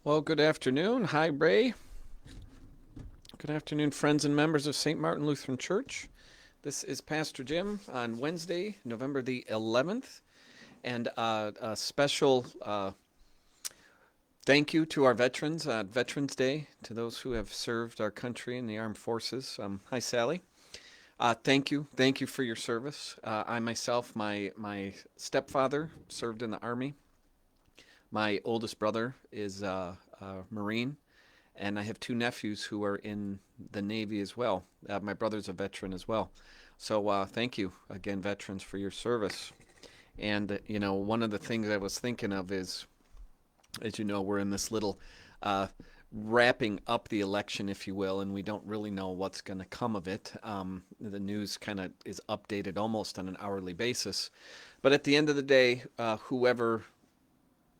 Well, good afternoon. Hi, Ray. Good afternoon, friends and members of St. Martin Lutheran Church. This is Pastor Jim on Wednesday, November the 11th, and a special thank you to our veterans on Veterans Day, to those who have served our country in the armed forces. Hi, Sally. Thank you. Thank you for your service. I myself, my stepfather served in the Army. My oldest brother is a Marine, and I have two nephews who are in the Navy as well. My brother's a veteran as well. So thank you again, veterans, for your service. And one of the things I was thinking of is, as you know, we're in this little uh, wrapping up the election, if you will, and we don't really know what's going to come of it. The news kind of is updated almost on an hourly basis. But at the end of the day, whoever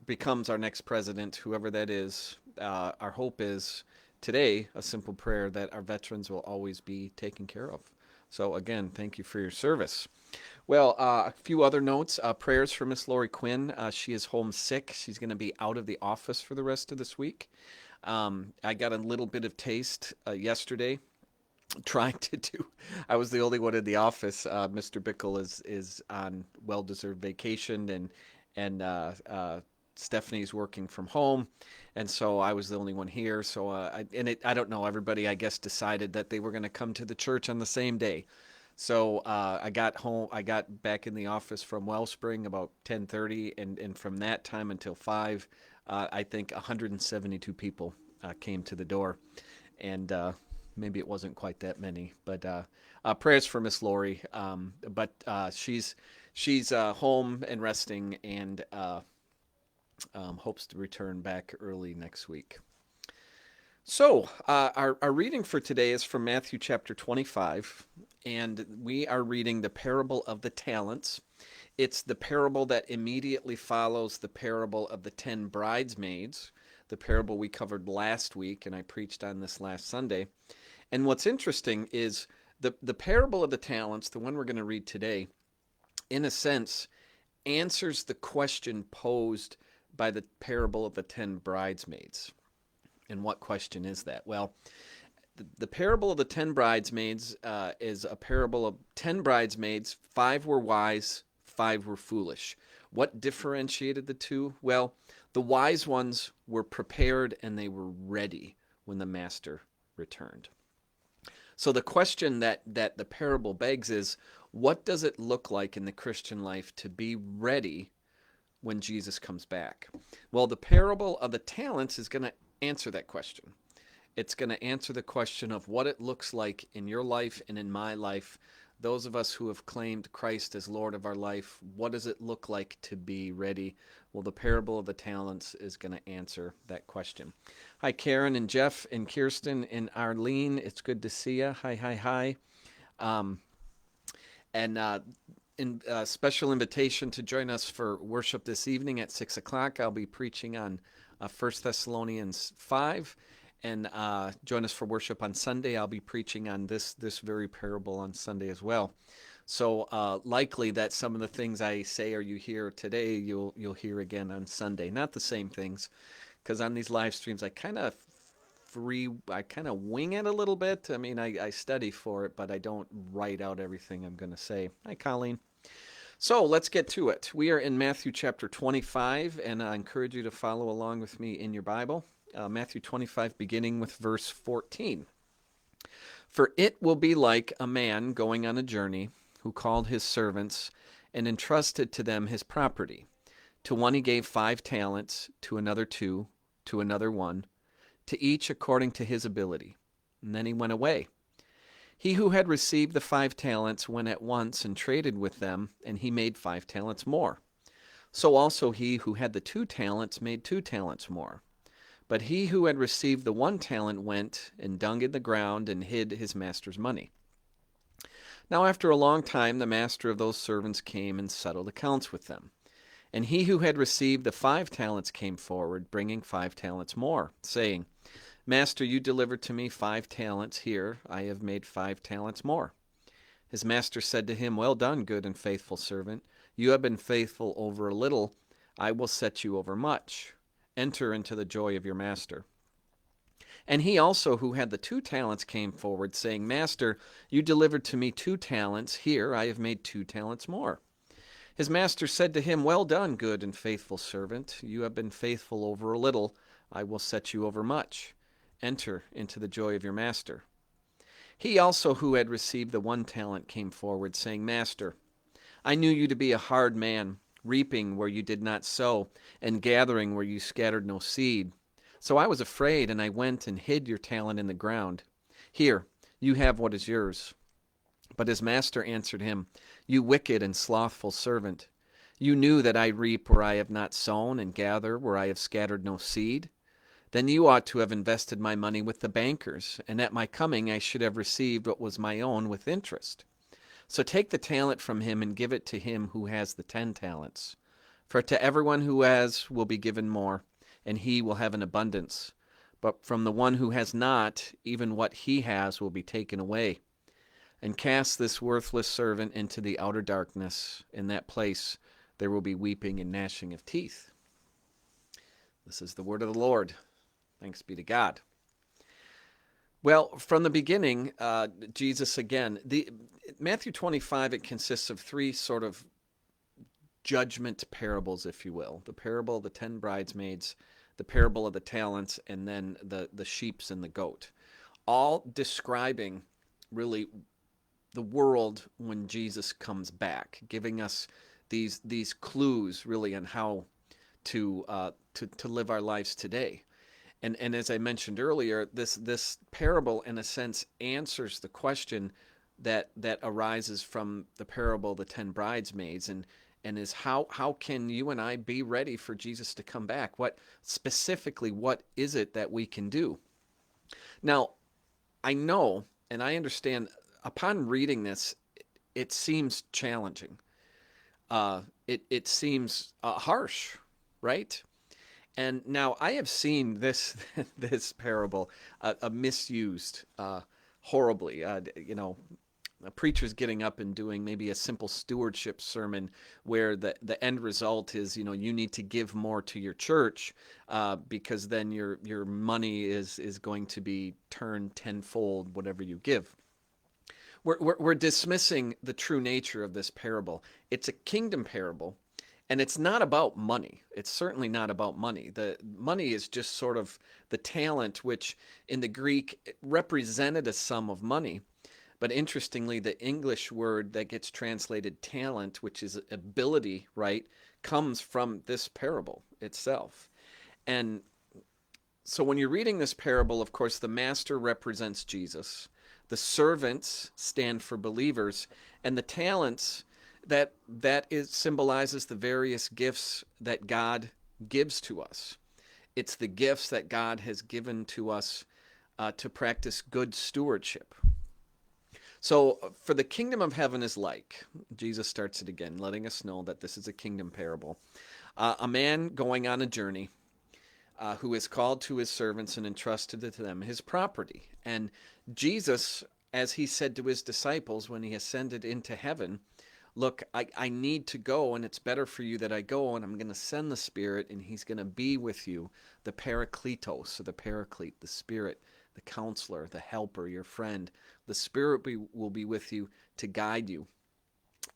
becomes our next president, whoever that is, our hope is today a simple prayer that our veterans will always be taken care of. So, again, thank you for your service. Well, a few other notes. Prayers for Miss Lori Quinn. She is homesick. She's going to be out of the office for the rest of this week. I got a little bit of taste yesterday trying to do. I was the only one in the office. Mr. Bickle is on well-deserved vacation, and Stephanie's working from home, and so I was the only one here. So I don't know. Everybody, I guess, decided that they were going to come to the church on the same day. So I got home. I got back in the office from Wellspring about 10:30, and from that time until 5, I think 172 people came to the door, and maybe it wasn't quite that many. But prayers for Miss Lori. But she's home and resting, and hopes to return back early next week. So, our reading for today is from Matthew chapter 25, and we are reading the parable of the talents. It's the parable that immediately follows the parable of the 10 bridesmaids, the parable we covered last week, and I preached on this last Sunday. And what's interesting is the parable of the talents, the one we're going to read today, in a sense, answers the question posed by the parable of the 10 bridesmaids. And what question is that? Well, the parable of the 10 bridesmaids is a parable of 10 bridesmaids. 5 were wise, 5 were foolish. What differentiated the two? Well, the wise ones were prepared and they were ready when the master returned. So the question that the parable begs is, what does it look like in the Christian life to be ready when Jesus comes back? Well, the parable of the talents is going to answer that question. It's going to answer the question of what it looks like in your life and in my life. Those of us who have claimed Christ as Lord of our life, what does it look like to be ready? Well, the parable of the talents is going to answer that question. Hi, Karen and Jeff and Kirsten and Arlene. It's good to see you. Hi, hi, hi. Um, and special invitation to join us for worship this evening at 6 o'clock. I'll be preaching on 1 Thessalonians 5. And join us for worship on Sunday. I'll be preaching on this very parable on Sunday as well. So likely that some of the things I say or you hear today, you'll hear again on Sunday. Not the same things, because on these live streams I kind of wing it a little bit. I mean, I study for it, but I don't write out everything I'm going to say. Hi, Colleen. So let's get to it. We are in Matthew chapter 25, and I encourage you to follow along with me in your Bible. Matthew 25, beginning with verse 14. For it will be like a man going on a journey who called his servants and entrusted to them his property. To one he gave 5 talents, to another 2, to another 1, to each according to his ability. And then he went away. He who had received the 5 talents went at once and traded with them, and he made 5 talents more. So also he who had the 2 talents made 2 talents more. But he who had received the 1 talent went and dug in the ground and hid his master's money. Now after a long time the master of those servants came and settled accounts with them. And he who had received the 5 talents came forward, bringing 5 talents more, saying, Master, you delivered to me 5 talents. Here I have made 5 talents more. His master said to him, Well done, good and faithful servant. You have been faithful over a little. I will set you over much. enter into the joy of your master. And he also, who had the 2 talents, came forward, saying, Master, you delivered to me 2 talents. Here I have made 2 talents more. His master said to him, Well done, good and faithful servant. You have been faithful over a little. I will set you over much. Enter into the joy of your master. He also, who had received the 1 talent, came forward, saying, Master, I knew you to be a hard man, reaping where you did not sow, and gathering where you scattered no seed. So I was afraid, and I went and hid your talent in the ground. Here, you have what is yours. But his master answered him, You wicked and slothful servant. You knew that I reap where I have not sown, and gather where I have scattered no seed. Then you ought to have invested my money with the bankers, and at my coming I should have received what was my own with interest. So take the talent from him and give it to him who has the 10 talents. For to everyone who has will be given more, and he will have an abundance. But from the one who has not, even what he has will be taken away. And cast this worthless servant into the outer darkness. In that place there will be weeping and gnashing of teeth. This is the word of the Lord. Thanks be to God. Well, from the beginning, Jesus again, Matthew 25, it consists of 3 sort of judgment parables, if you will. The parable of the 10 bridesmaids, the parable of the talents, and then the sheeps and the goat. All describing really the world when Jesus comes back, giving us these clues really on how to live our lives today. And as I mentioned earlier, this parable, in a sense, answers the question that arises from the parable of the 10 bridesmaids, and is how can you and I be ready for Jesus to come back? What is it that we can do? Now, I know and I understand, upon reading this, it seems challenging. It seems harsh, right? And now I have seen this parable misused horribly. Preachers getting up and doing maybe a simple stewardship sermon where the end result is, you need to give more to your church because then your money is going to be turned tenfold, whatever you give. We're dismissing the true nature of this parable. It's a kingdom parable. And it's not about money. It's certainly not about money. The money is just sort of the talent, which in the Greek represented a sum of money. But interestingly, the English word that gets translated talent, which is ability, right, comes from this parable itself. And so when you're reading this parable, of course, the master represents Jesus. The servants stand for believers, and the talents, that symbolizes the various gifts that God gives to us. It's the gifts that God has given to us to practice good stewardship. So, for the kingdom of heaven is like, Jesus starts it again, letting us know that this is a kingdom parable. A man going on a journey who is called to his servants and entrusted to them his property. And Jesus, as he said to his disciples when he ascended into heaven, look, I need to go, and it's better for you that I go, and I'm going to send the Spirit, and he's going to be with you, the Parakletos, or the Paraclete, the Spirit, the Counselor, the Helper, your friend. The Spirit will be with you to guide you.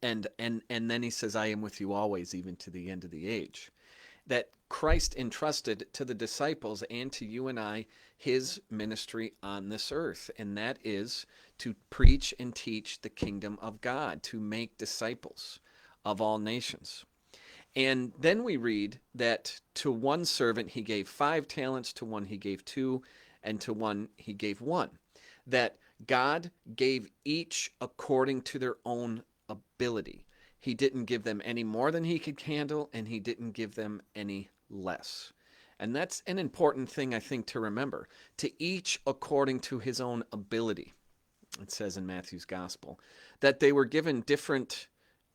And then he says, I am with you always, even to the end of the age. That Christ entrusted to the disciples and to you and I his ministry on this earth, and that is to preach and teach the kingdom of God, to make disciples of all nations. And then we read that to one servant he gave 5 talents, to one he gave 2, and to one he gave 1. That God gave each according to their own ability. He didn't give them any more than he could handle, and he didn't give them any less. And that's an important thing, I think, to remember. To each according to his own ability, it says in Matthew's gospel, that they were given different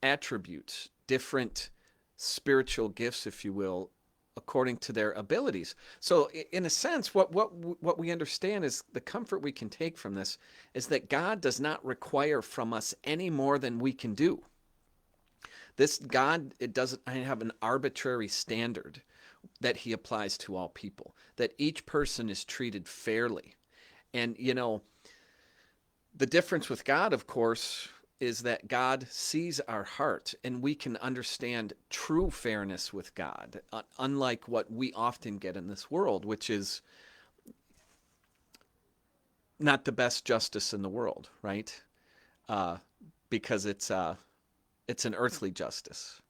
attributes, different spiritual gifts, if you will, according to their abilities. So in a sense, what we understand is the comfort we can take from this is that God does not require from us any more than we can do. This God, it doesn't have an arbitrary standard that he applies to all people, that each person is treated fairly. And, the difference with God, of course, is that God sees our heart and we can understand true fairness with God, unlike what we often get in this world, which is not the best justice in the world, right? Uh, because it's an earthly justice.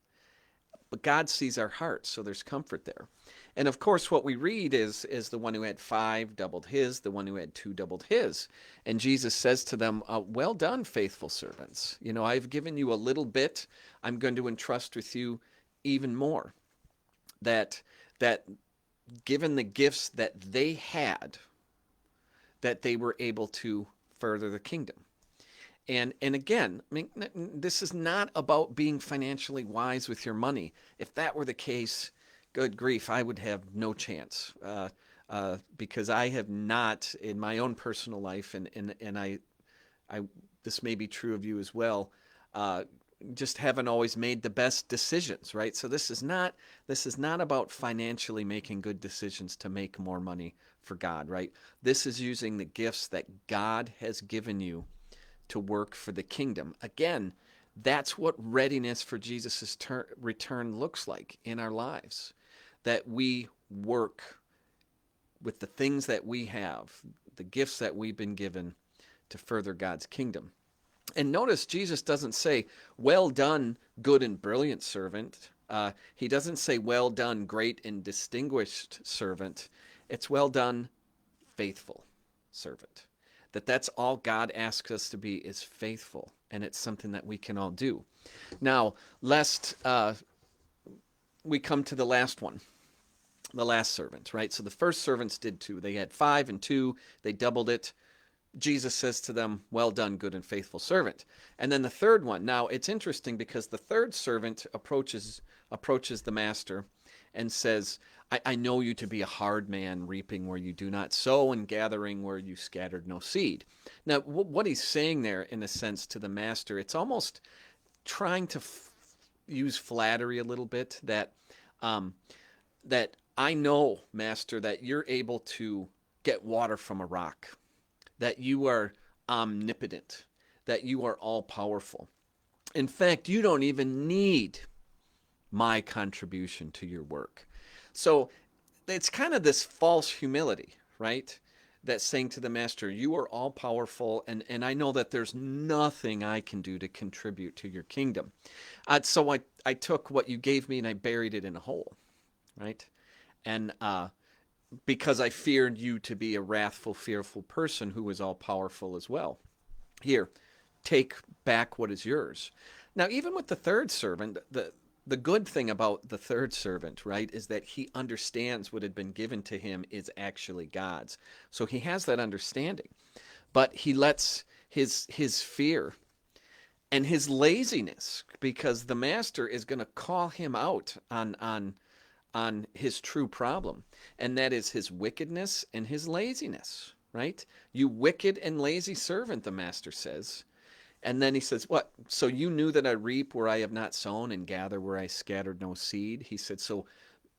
But God sees our hearts, so there's comfort there. And of course, what we read is the one who had five doubled his, the one who had two doubled his. And Jesus says to them, well done, faithful servants. I've given you a little bit. I'm going to entrust with you even more. That given the gifts that they had, that they were able to further the kingdom. And again, I mean, this is not about being financially wise with your money. If that were the case, good grief, I would have no chance, because I have not in my own personal life, and I this may be true of you as well. Just haven't always made the best decisions, right? So this is not about financially making good decisions to make more money for God, right? This is using the gifts that God has given you to work for the kingdom. Again, that's what readiness for Jesus' return looks like in our lives. That we work with the things that we have, the gifts that we've been given to further God's kingdom. And notice Jesus doesn't say, well done, good and brilliant servant. He doesn't say, well done, great and distinguished servant. It's well done, faithful servant. That's all God asks us to be, is faithful, and it's something that we can all do. Now, lest we come to the last one, the last servant, right? So the first servants did two. They had 5 and 2. They doubled it. Jesus says to them, well done, good and faithful servant. And then the third one. Now, it's interesting because the third servant approaches the master and says, I know you to be a hard man, reaping where you do not sow and gathering where you scattered no seed. Now, what he's saying there, in a sense, to the master, it's almost trying to use flattery a little bit, that I know, master, that you're able to get water from a rock, that you are omnipotent, that you are all-powerful. In fact, you don't even need my contribution to your work. So it's kind of this false humility, right? That's saying to the master, you are all powerful, and I know that there's nothing I can do to contribute to your kingdom. So I took what you gave me and I buried it in a hole, right? And because I feared you to be a wrathful, fearful person who was all powerful as well. Here, take back what is yours. Now, even with the third servant, the good thing about the third servant, right, is that he understands what had been given to him is actually God's. So he has that understanding. But he lets his fear and his laziness, because the master is going to call him out on his true problem, and that is his wickedness and his laziness, right? You wicked and lazy servant, the master says. And then he says, what? So you knew that I reap where I have not sown and gather where I scattered no seed? He said, so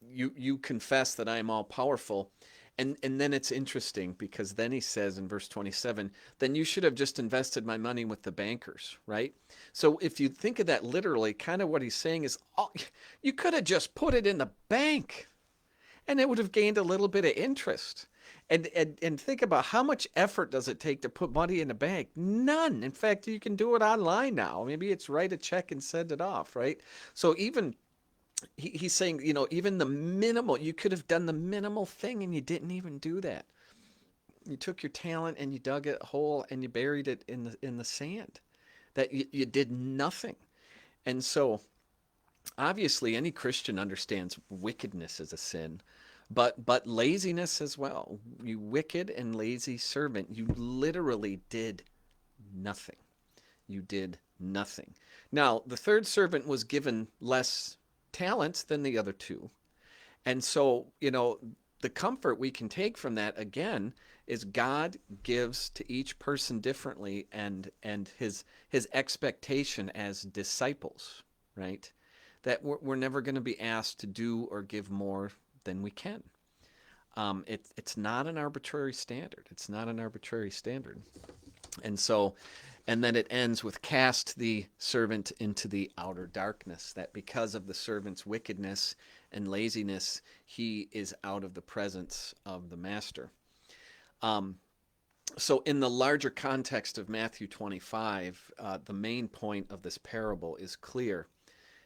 you confess that I am all powerful. And then it's interesting, because then he says in verse 27, then you should have just invested my money with the bankers, right? So if you think of that literally, kind of what he's saying is, oh, you could have just put it in the bank and it would have gained a little bit of interest. And think about how much effort does it take to put money in the bank? None. In fact, you can do it online now. Maybe it's write a check and send it off, right? So even he's saying, even the minimal, you could have done the minimal thing and you didn't even do that. You took your talent and you dug a hole and you buried it in the sand. That you did nothing. And so obviously any Christian understands wickedness as a sin, but laziness as well. You wicked and lazy servant, you literally did nothing. You did nothing. Now, the third servant was given less talents than the other two. And so, the comfort we can take from that, again, is God gives to each person differently, and his expectation as disciples, right? That we're never going to be asked to do or give more then we can. It's not an arbitrary standard. It's not an arbitrary standard. And so, and then it ends with cast the servant into the outer darkness, that because of the servant's wickedness and laziness, he is out of the presence of the master. So in the larger context of Matthew 25, the main point of this parable is clear.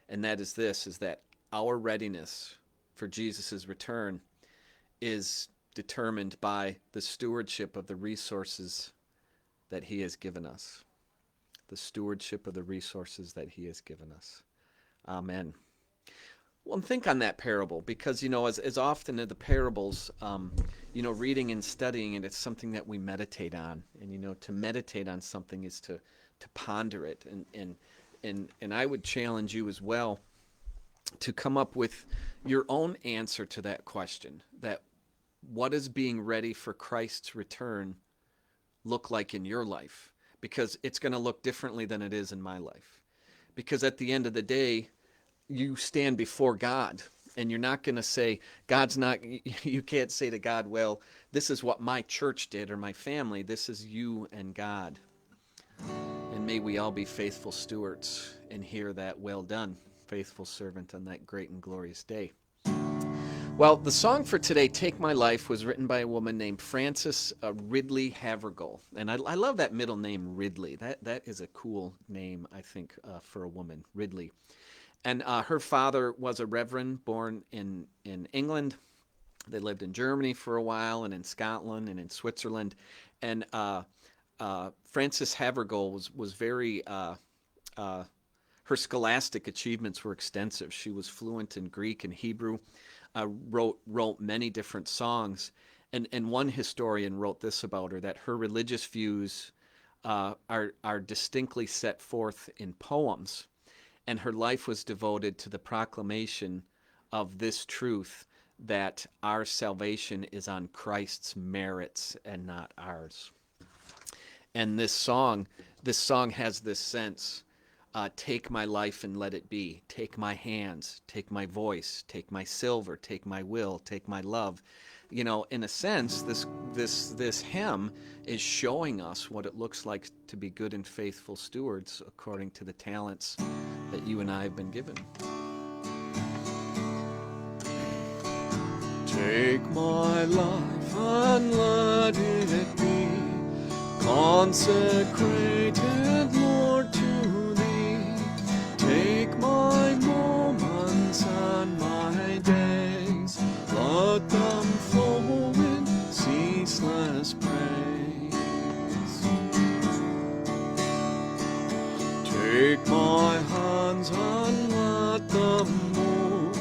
And that is this, is that our readiness for Jesus' return is determined by the stewardship of the resources that he has given us. The stewardship of the resources that he has given us. Amen. Well, and think on that parable, because, as often in the parables, reading and studying it, it's something that we meditate on. And, to meditate on something is to ponder it. And I would challenge you as well to come up with your own answer to that question, that what does being ready for Christ's return look like in your life? Because it's going to look differently than it is in my life. Because at the end of the day, you stand before God, and you're not going to say, you can't say to God, well, this is what my church did or my family. This is you and God. And may we all be faithful stewards and hear that, well done, faithful servant, on that great and glorious day. Well, the song for today, Take My Life, was written by a woman named Frances Ridley Havergal. And I love that middle name, Ridley. That is a cool name, I think, for a woman, Ridley. And her father was a reverend born in England. They lived in Germany for a while, and in Scotland, and in Switzerland. And Frances Havergal was very... her scholastic achievements were extensive. She was fluent in Greek and Hebrew. Wrote many different songs, and one historian wrote this about her, that her religious views are distinctly set forth in poems, and her life was devoted to the proclamation of this truth, that our salvation is on Christ's merits and not ours. And this song has this sense. Take my life and let it be. Take my hands, take my voice, take my silver, take my will, take my love. In a sense, this hymn is showing us what it looks like to be good and faithful stewards according to the talents that you and I have been given. Take my life and let it be consecrated, Lord, to Thee. Take my moments and my days, let them flow in ceaseless praise. Take my hands and let them move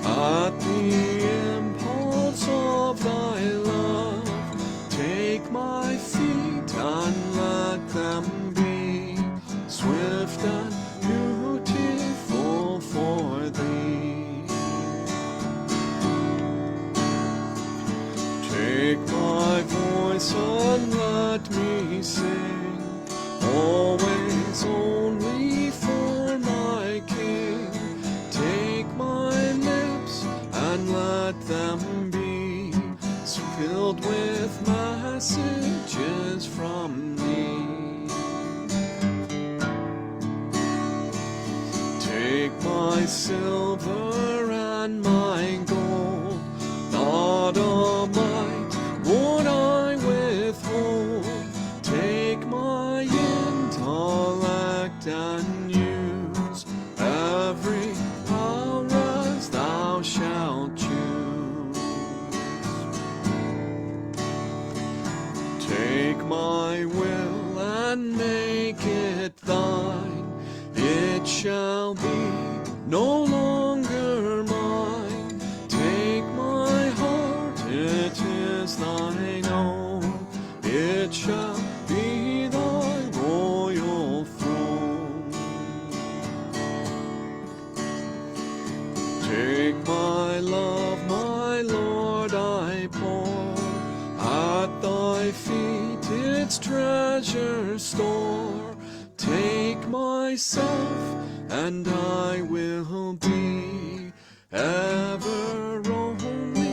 at the impulse of Thy love. Take my feet and let them be swift and beautiful for Thee. Take my voice and let me sing, always only for my King. Take my lips and let them be filled with messages from Thee. Take my silver and my gold, not a mite would I withhold. Take my intellect and use every power as Thou shalt choose. Take my will and make it Thine. It shall be no longer mine. Take my heart, it is Thine own. It shall be Thy royal throne. Take my love, my Lord, I pour at Thy feet its treasure store. Take myself, and I will be ever only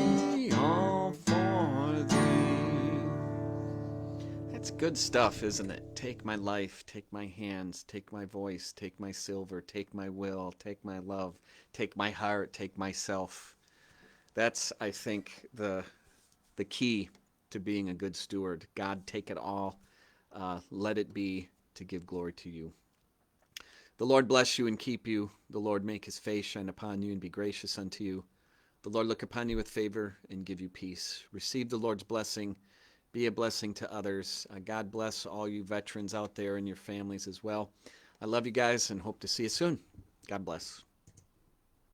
good stuff, isn't it? Take my life, take my hands, take my voice, take my silver, take my will, take my love, take my heart, take myself. That's, I think, the key to being a good steward. God, take it all. Let it be to give glory to you. The Lord bless you and keep you. The Lord make his face shine upon you and be gracious unto you. The Lord look upon you with favor and give you peace. Receive the Lord's blessing. Be a blessing to others. God bless all you veterans out there and your families as well. I love you guys and hope to see you soon. God bless.